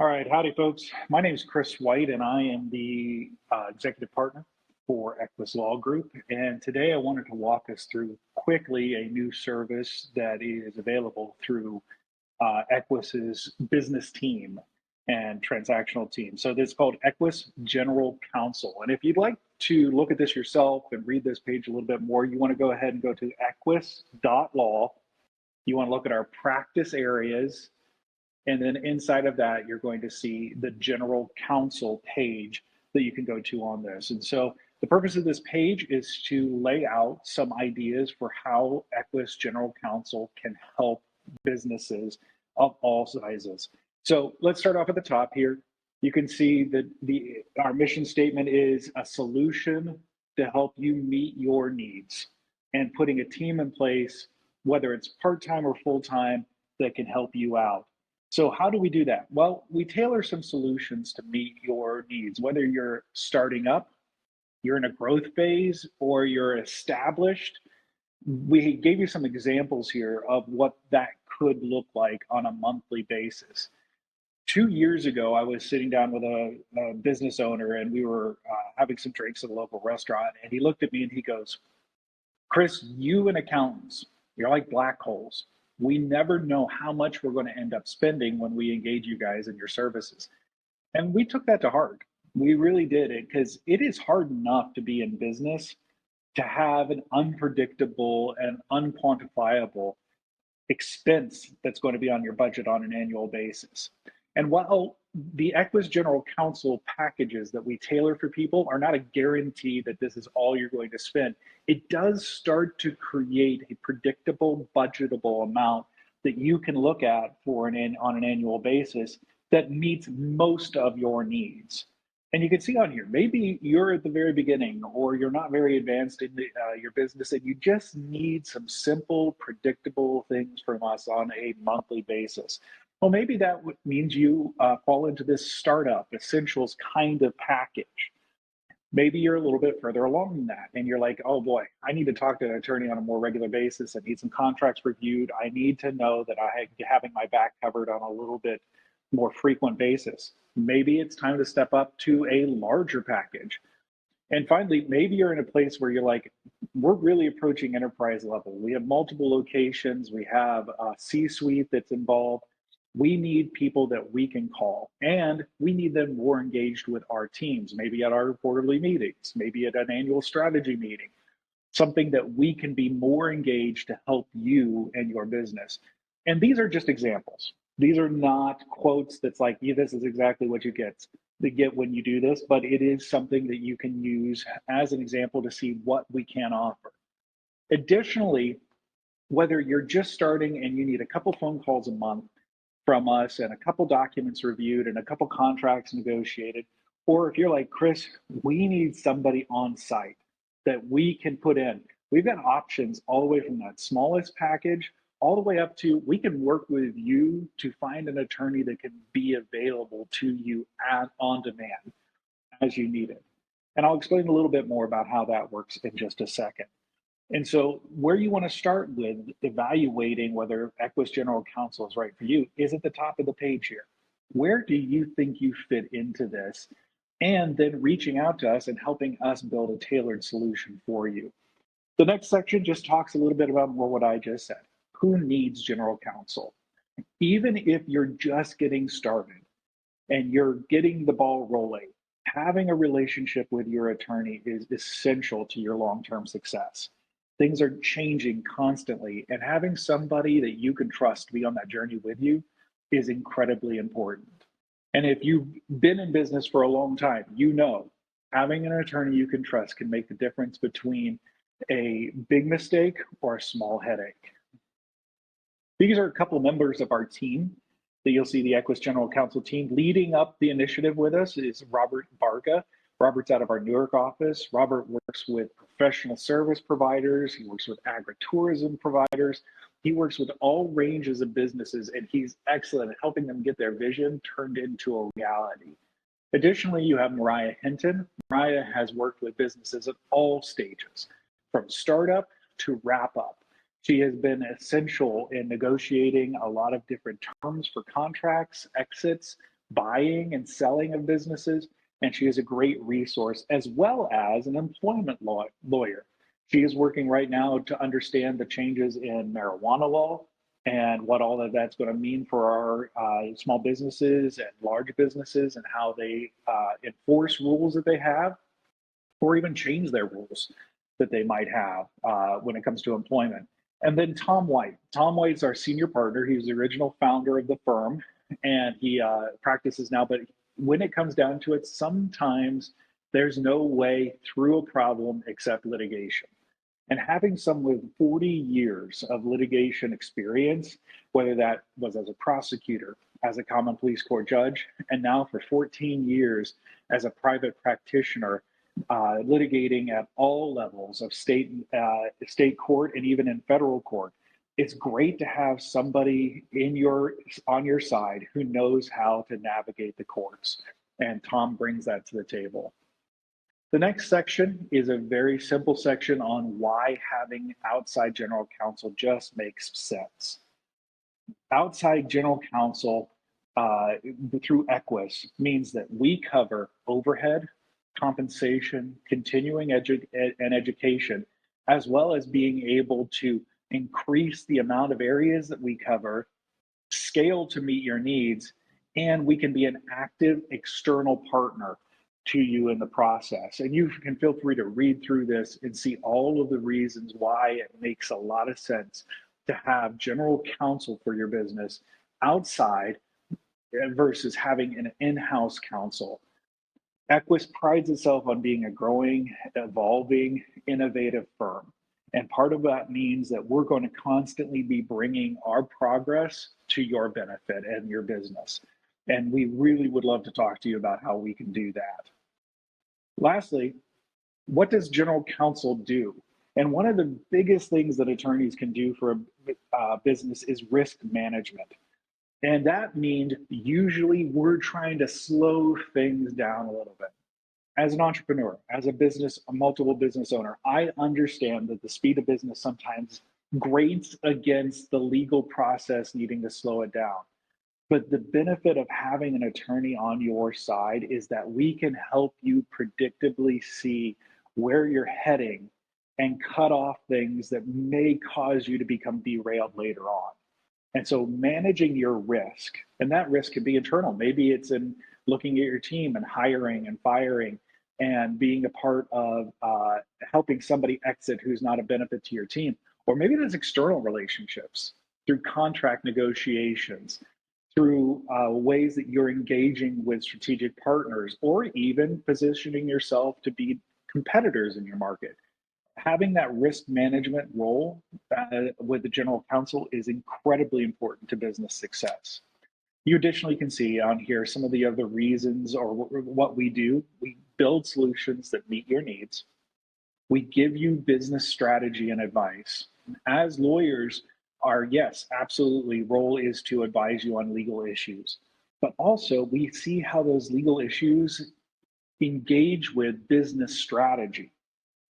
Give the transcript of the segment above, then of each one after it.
All right, howdy, folks. My name is Chris White, and I am the executive partner for EQUES Law Group. And today I wanted to walk us through quickly a new service that is available through EQUES's business team and transactional team. So this is called EQUES General Counsel. And if you'd like to look at this yourself and read this page a little bit more, you want to go ahead and go to eques.law. You want to look at our practice areas. And then inside of that, you're going to see the general counsel page that you can go to on this. And so the purpose of this page is to lay out some ideas for how EQUES General Counsel can help businesses of all sizes. So let's start off at the top here. You can see that our mission statement is a solution to help you meet your needs and putting a team in place, whether it's part-time or full-time, that can help you out. So how do we do that? Well, we tailor some solutions to meet your needs, whether you're starting up, you're in a growth phase, or you're established. We gave you some examples here of what that could look like on a monthly basis. 2 years ago, I was sitting down with a business owner, and we were having some drinks at a local restaurant, and he looked at me and he goes, "Chris, you and accountants, you're like black holes. We never know how much we're going to end up spending when we engage you guys in your services." And we took that to heart. We really did it because it is hard enough to be in business to have an unpredictable and unquantifiable expense that's going to be on your budget on an annual basis. And while the EQUES General Counsel packages that we tailor for people are not a guarantee that this is all you're going to spend, it does start to create a predictable, budgetable amount that you can look at for on an annual basis that meets most of your needs. And you can see on here, maybe you're at the very beginning or you're not very advanced in your business and you just need some simple, predictable things from us on a monthly basis. Well, maybe that means you fall into this startup essentials kind of package. Maybe you're a little bit further along than that and you're like, oh boy, I need to talk to an attorney on a more regular basis. I need some contracts reviewed. I need to know that I'm having my back covered on a little bit more frequent basis. Maybe it's time to step up to a larger package. And finally, maybe you're in a place where you're like, we're really approaching enterprise level. We have multiple locations. We have a C-suite that's involved. We need people that we can call, and we need them more engaged with our teams, maybe at our quarterly meetings, maybe at an annual strategy meeting, something that we can be more engaged to help you and your business. And these are just examples. These are not quotes that's like, yeah, this is exactly what you get when you do this, but it is something that you can use as an example to see what we can offer. Additionally, whether you're just starting and you need a couple phone calls a month from us and a couple documents reviewed and a couple contracts negotiated, or if you're like, Chris, we need somebody on site that we can put in. We've got options all the way from that smallest package all the way up to we can work with you to find an attorney that can be available to you on demand as you need it. And I'll explain a little bit more about how that works in just a second. And so where you want to start with evaluating whether EQUES General Counsel is right for you is at the top of the page here. Where do you think you fit into this? And then reaching out to us and helping us build a tailored solution for you. The next section just talks a little bit about more what I just said. Who needs general counsel? Even if you're just getting started and you're getting the ball rolling, having a relationship with your attorney is essential to your long-term success. Things are changing constantly, and having somebody that you can trust to be on that journey with you is incredibly important. And if you've been in business for a long time, you know having an attorney you can trust can make the difference between a big mistake or a small headache. These are a couple of members of our team that you'll see the EQUES General Counsel team. Leading up the initiative with us is Robert Barga. Robert's out of our Newark office. Robert works with professional service providers. He works with agritourism providers. He works with all ranges of businesses, and he's excellent at helping them get their vision turned into a reality. Additionally, you have Mariah Hinton. Mariah has worked with businesses at all stages, from startup to wrap up. She has been essential in negotiating a lot of different terms for contracts, exits, buying and selling of businesses, and she is a great resource as well as an employment lawyer. She is working right now to understand the changes in marijuana law and what all of that's going to mean for our small businesses and large businesses and how they enforce rules that they have or even change their rules that they might have when it comes to employment. And then Tom White. Tom White's our senior partner. He was the original founder of the firm, and he practices now. But when it comes down to it, sometimes there's no way through a problem except litigation. And having someone with 40 years of litigation experience, whether that was as a prosecutor, as a common pleas court judge, and now for 14 years as a private practitioner, litigating at all levels of state court and even in federal court, it's great to have somebody on your side who knows how to navigate the courts. And Tom brings that to the table. The next section is a very simple section on why having outside general counsel just makes sense. Outside general counsel through EQUES means that we cover overhead, compensation, continuing education, as well as being able to increase the amount of areas that we cover, scale to meet your needs, and we can be an active external partner to you in the process. And you can feel free to read through this and see all of the reasons why it makes a lot of sense to have general counsel for your business outside versus having an in-house counsel. EQUES prides itself on being a growing, evolving, innovative firm. And part of that means that we're going to constantly be bringing our progress to your benefit and your business. And we really would love to talk to you about how we can do that. Lastly, what does general counsel do? And one of the biggest things that attorneys can do for a business is risk management. And that means usually we're trying to slow things down a little bit. As an entrepreneur, as a multiple business owner, I understand that the speed of business sometimes grades against the legal process needing to slow it down. But the benefit of having an attorney on your side is that we can help you predictably see where you're heading and cut off things that may cause you to become derailed later on. And so managing your risk, and that risk could be internal. Maybe it's in looking at your team and hiring and firing and being a part of helping somebody exit who's not a benefit to your team. Or maybe there's external relationships through contract negotiations, through ways that you're engaging with strategic partners, or even positioning yourself to be competitors in your market. Having that risk management role with the general counsel is incredibly important to business success. You additionally can see on here some of the other reasons or what we do. We build solutions that meet your needs. We give you business strategy and advice. As lawyers, our yes, absolutely role is to advise you on legal issues. But also we see how those legal issues engage with business strategy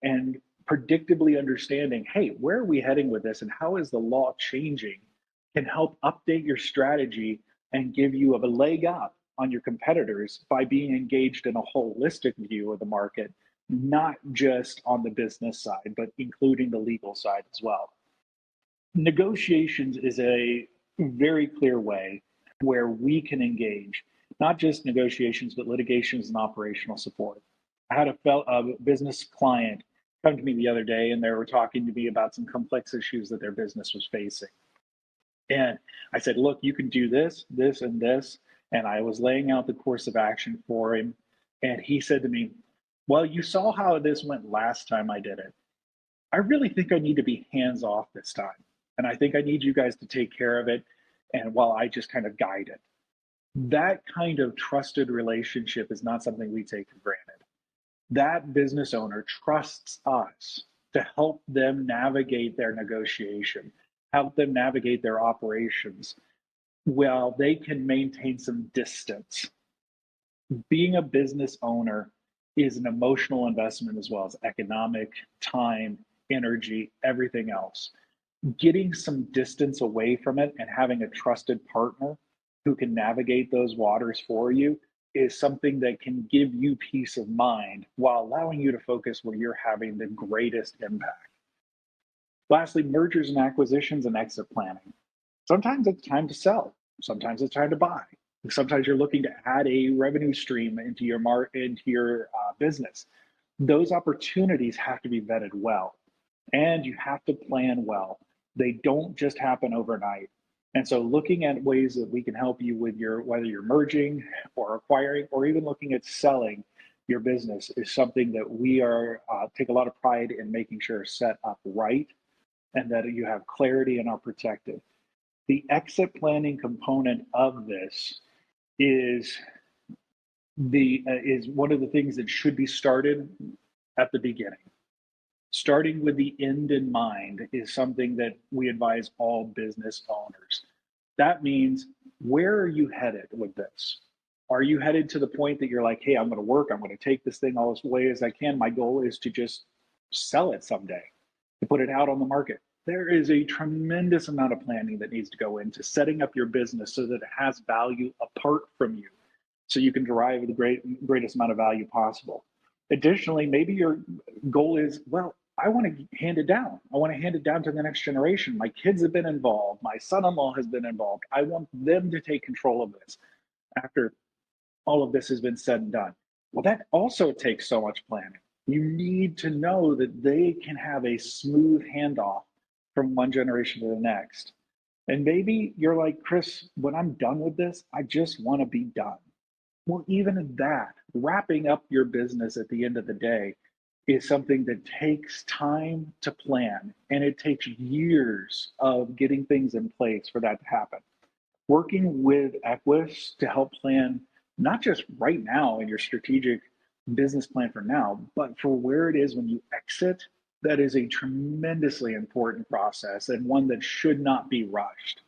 and predictably understanding, hey, where are we heading with this and how is the law changing, can help update your strategy and give you a leg up on your competitors by being engaged in a holistic view of the market, not just on the business side, but including the legal side as well. Negotiations is a very clear way where we can engage, not just negotiations, but litigations and operational support. I had a business client come to me the other day, and they were talking to me about some complex issues that their business was facing. And I said, look, you can do this, this, and this. And I was laying out the course of action for him. And he said to me, well, you saw how this went last time I did it. I really think I need to be hands off this time. And I think I need you guys to take care of it. And while I just kind of guide it. That kind of trusted relationship is not something we take for granted. That business owner trusts us to help them navigate their negotiation, help them navigate their operations while they can maintain some distance. Being a business owner is an emotional investment as well as economic, time, energy, everything else. Getting some distance away from it and having a trusted partner who can navigate those waters for you is something that can give you peace of mind while allowing you to focus where you're having the greatest impact. Lastly, mergers and acquisitions and exit planning. Sometimes it's time to sell. Sometimes it's time to buy. Sometimes you're looking to add a revenue stream into your business. Those opportunities have to be vetted well, and you have to plan well. They don't just happen overnight. And so, looking at ways that we can help you with whether you're merging or acquiring, or even looking at selling your business, is something that we are take a lot of pride in making sure is set up right, and that you have clarity and are protected. The exit planning component of this is is one of the things that should be started at the beginning. Starting with the end in mind is something that we advise all business owners. That means, where are you headed with this? Are you headed to the point that you're like, hey, I'm going to work, I'm going to take this thing all as way as I can. My goal is to just sell it someday, to put it out on the market. There is a tremendous amount of planning that needs to go into setting up your business so that it has value apart from you, so you can derive the greatest amount of value possible. Additionally, maybe your goal is, well, I want to hand it down. I want to hand it down to the next generation. My kids have been involved. My son-in-law has been involved. I want them to take control of this after all of this has been said and done. Well, that also takes so much planning. You need to know that they can have a smooth handoff from one generation to the next. And maybe you're like, Chris, when I'm done with this, I just want to be done. Well, even that, wrapping up your business at the end of the day is something that takes time to plan, and it takes years of getting things in place for that to happen. Working with EQUES to help plan, not just right now in your strategic business plan for now, but for where it is when you exit, that is a tremendously important process, and one that should not be rushed.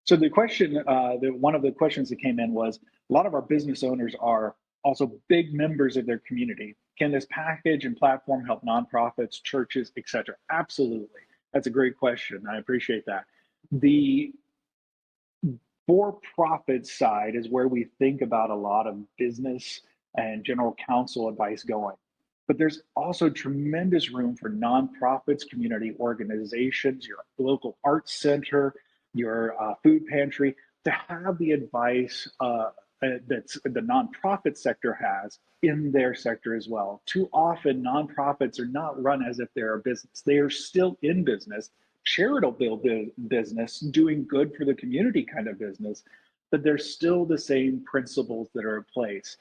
So the question, one of the questions that came in was, a lot of our business owners are also big members of their community. Can this package and platform help nonprofits, churches, et cetera? Absolutely. That's a great question. I appreciate that. The for-profit side is where we think about a lot of business and general counsel advice going. But there's also tremendous room for nonprofits, community organizations, your local arts center, your food pantry, to have the advice that the nonprofit sector has in their sector as well. Too often, nonprofits are not run as if they're a business. They are still in business, charitable business, doing good for the community kind of business, but there's still the same principles that are in place.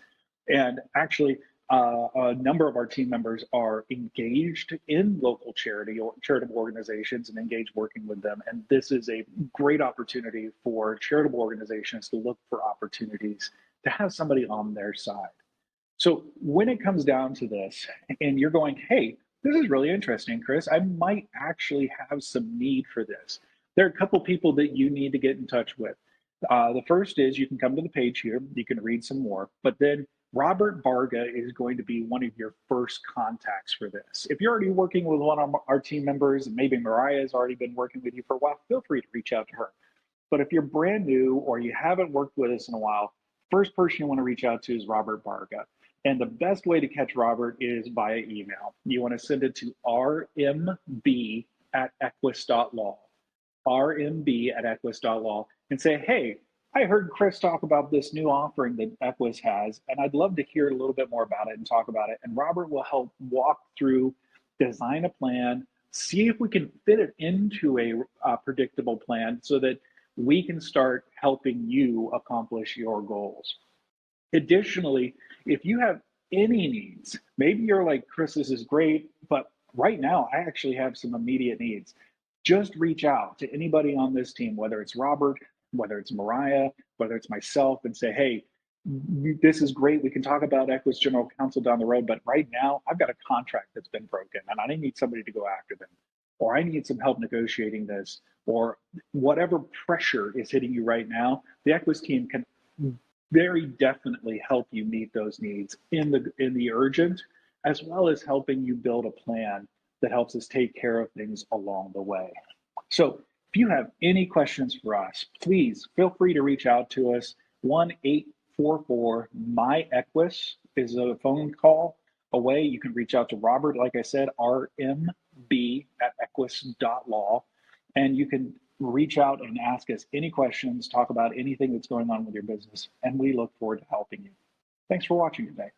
And actually, a number of our team members are engaged in local charitable organizations and engaged working with them. And this is a great opportunity for charitable organizations to look for opportunities to have somebody on their side. So when it comes down to this, and you're going, hey, this is really interesting, Chris, I might actually have some need for this. There are a couple people that you need to get in touch with. The first is, you can come to the page here, you can read some more, but then Robert Barga is going to be one of your first contacts for this. If you're already working with one of our team members, and maybe Mariah has already been working with you for a while, feel free to reach out to her. But if you're brand new or you haven't worked with us in a while, first person you want to reach out to is Robert Barga. And the best way to catch Robert is via email. You want to send it to rmb@equus.law, rmb@equus.law, and say, hey, I heard Chris talk about this new offering that EQUES has, and I'd love to hear a little bit more about it and talk about it. And Robert will help walk through, design a plan, see if we can fit it into a predictable plan so that we can start helping you accomplish your goals. Additionally, if you have any needs, maybe you're like, Chris, this is great, but right now I actually have some immediate needs. Just reach out to anybody on this team, whether it's Robert, whether it's Mariah, whether it's myself, and say, hey, this is great. We can talk about EQUES General Counsel down the road, but right now I've got a contract that's been broken and I need somebody to go after them, or I need some help negotiating this, or whatever pressure is hitting you right now. The EQUES team can very definitely help you meet those needs in the urgent, as well as helping you build a plan that helps us take care of things along the way. So If you have any questions for us, please feel free to reach out to us. 1-844-MY-EQUES is a phone call away. You can reach out to Robert, like I said, rmb@equus.law, and you can reach out and ask us any questions, talk about anything that's going on with your business, and we look forward to helping you. Thanks for watching today.